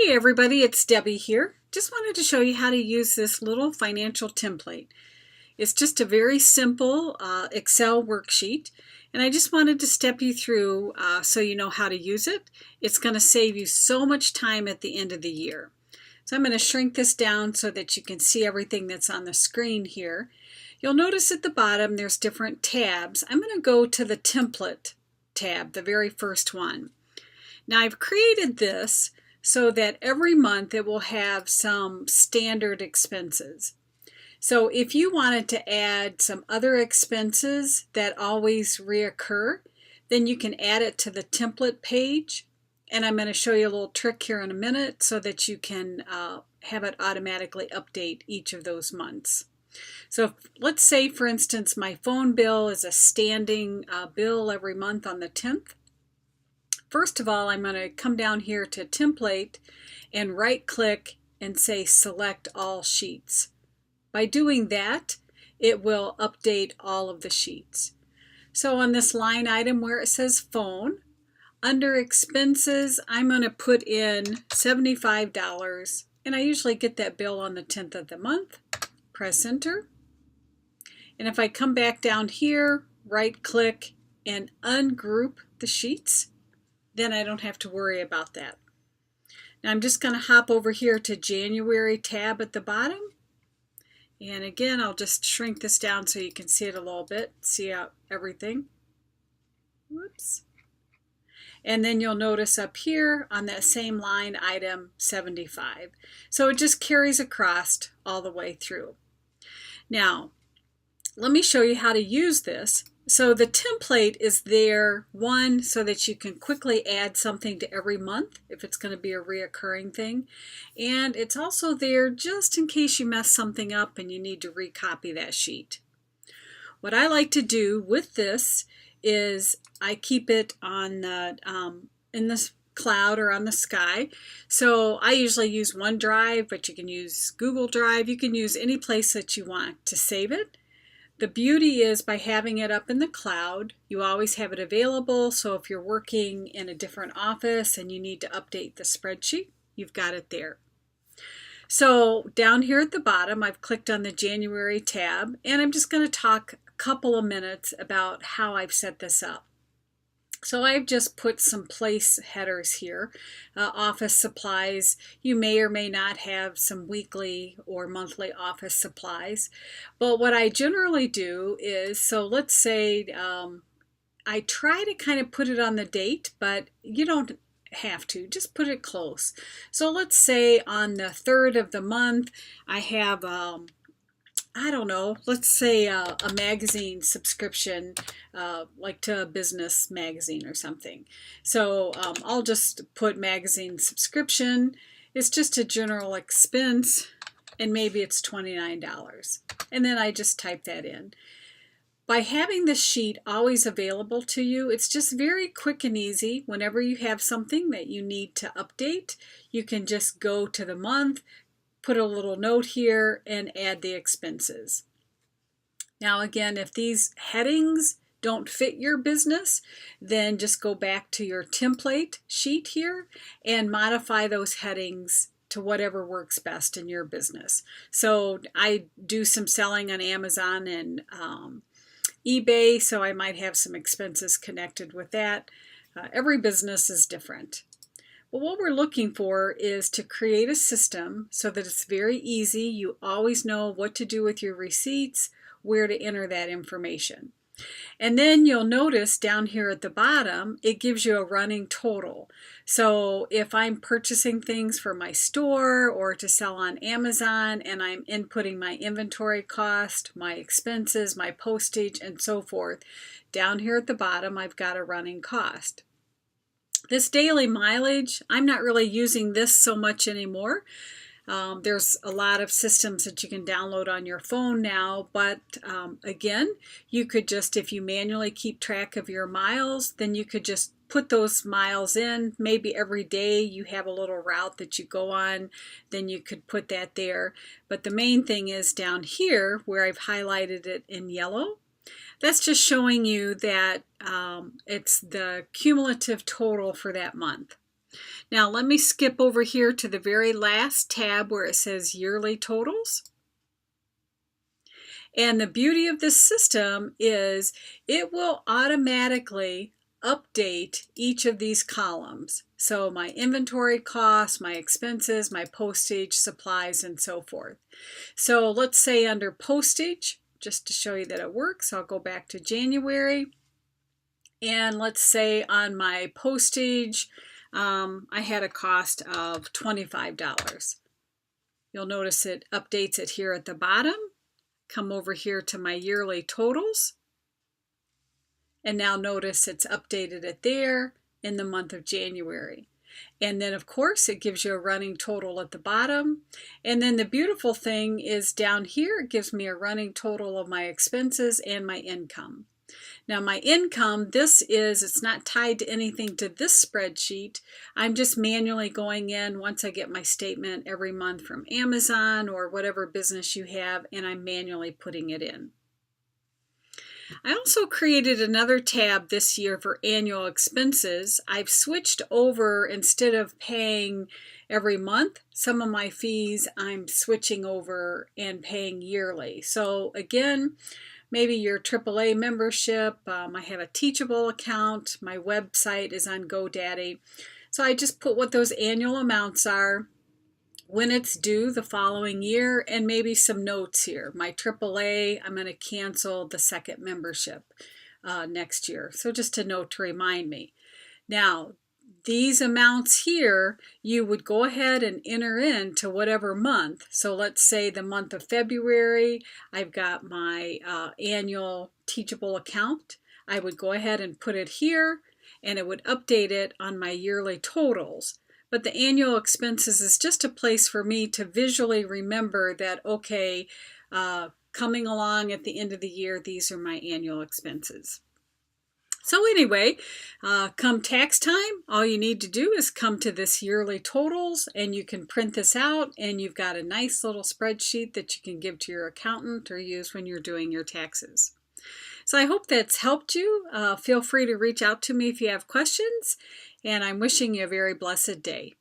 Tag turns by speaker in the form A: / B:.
A: Hey everybody, it's Debbie here. Just wanted to show you how to use this little financial template. It's just a very simple Excel worksheet, and I just wanted to step you through so you know how to use it. It's going to save you so much time at the end of the year. So I'm going to shrink this down so that you can see everything that's on the screen here. You'll notice at the bottom there's different tabs. I'm going to go to the template tab, the very first one. Now I've created this so that every month it will have some standard expenses. So if you wanted to add some other expenses that always reoccur, then you can add it to the template page. And I'm going to show you a little trick here in a minute so that you can have it automatically update each of those months. So let's say, for instance, my phone bill is a standing bill every month on the 10th. First of all, I'm going to come down here to Template and right-click and say Select All Sheets. By doing that, it will update all of the sheets. So on this line item where it says Phone, under Expenses, I'm going to put in $75, and I usually get that bill on the 10th of the month. Press Enter. And if I come back down here, right-click and ungroup the sheets, then I don't have to worry about that. Now I'm just going to hop over here to January tab at the bottom. And again, I'll just shrink this down so you can see it a little bit, see out everything. Whoops. And then you'll notice up here on that same line item 75. So it just carries across all the way through. Now, let me show you how to use this. So the template is there, one, so that you can quickly add something to every month if it's going to be a reoccurring thing. And it's also there just in case you mess something up and you need to recopy that sheet. What I like to do with this is I keep it on the in the cloud or on the sky. So I usually use OneDrive, but you can use Google Drive. You can use any place that you want to save it. The beauty is by having it up in the cloud, you always have it available. So if you're working in a different office and you need to update the spreadsheet, you've got it there. So down here at the bottom, I've clicked on the January tab, and I'm just going to talk a couple of minutes about how I've set this up. So I've just put some place headers here. Office supplies, you may or may not have some weekly or monthly office supplies. But what I generally do is, so let's say I try to kind of put it on the date, but you don't have to, just put it close. So let's say on the 3rd of the month, I have I don't know, let's say a magazine subscription, like to a business magazine or something. So I'll just put magazine subscription. It's just a general expense, and maybe it's $29. And then I just type that in. By having this sheet always available to you, it's just very quick and easy. Whenever you have something that you need to update, you can just go to the month, put a little note here, and add the expenses. Now again, if these headings don't fit your business, then just go back to your template sheet here and modify those headings to whatever works best in your business. So I do some selling on Amazon and eBay, so I might have some expenses connected with that. Every business is different. Well, what we're looking for is to create a system so that it's very easy. You always know what to do with your receipts, where to enter that information. And then you'll notice down here at the bottom, it gives you a running total. So if I'm purchasing things for my store or to sell on Amazon and I'm inputting my inventory cost, my expenses, my postage, and so forth, down here at the bottom, I've got a running cost. This daily mileage, I'm not really using this so much anymore. There's a lot of systems that you can download on your phone now, but again, you could just, if you manually keep track of your miles, then you could just put those miles in. Maybe every day you have a little route that you go on, then you could put that there. But the main thing is down here where I've highlighted it in yellow. That's just showing you that it's the cumulative total for that month. Now let me skip over here to the very last tab where it says yearly totals. And the beauty of this system is it will automatically update each of these columns. So my inventory costs, my expenses, my postage, supplies, and so forth. So let's say under postage, just to show you that it works, I'll go back to January. And let's say on my postage, I had a cost of $25. You'll notice it updates it here at the bottom. Come over here to my yearly totals. And now notice it's updated it there in the month of January. And then of course it gives you a running total at the bottom. And then the beautiful thing is down here it gives me a running total of my expenses and my income. Now my income, it's not tied to anything to this spreadsheet. I'm just manually going in once I get my statement every month from Amazon or whatever business you have, and I'm manually putting it in. I also created another tab this year for annual expenses. I've switched over, instead of paying every month, some of my fees I'm switching over and paying yearly. So again, maybe your AAA membership, I have a Teachable account, my website is on GoDaddy. So I just put what those annual amounts are, when it's due the following year, and maybe some notes here. My AAA, I'm going to cancel the second membership next year. So just a note to remind me. Now, these amounts here, you would go ahead and enter into whatever month. So let's say the month of February, I've got my annual Teachable account. I would go ahead and put it here, and it would update it on my yearly totals. But the annual expenses is just a place for me to visually remember that, okay, coming along at the end of the year, these are my annual expenses. So anyway, come tax time, all you need to do is come to this yearly totals, and you can print this out, and you've got a nice little spreadsheet that you can give to your accountant or use when you're doing your taxes. So I hope that's helped you. Feel free to reach out to me if you have questions, and I'm wishing you a very blessed day.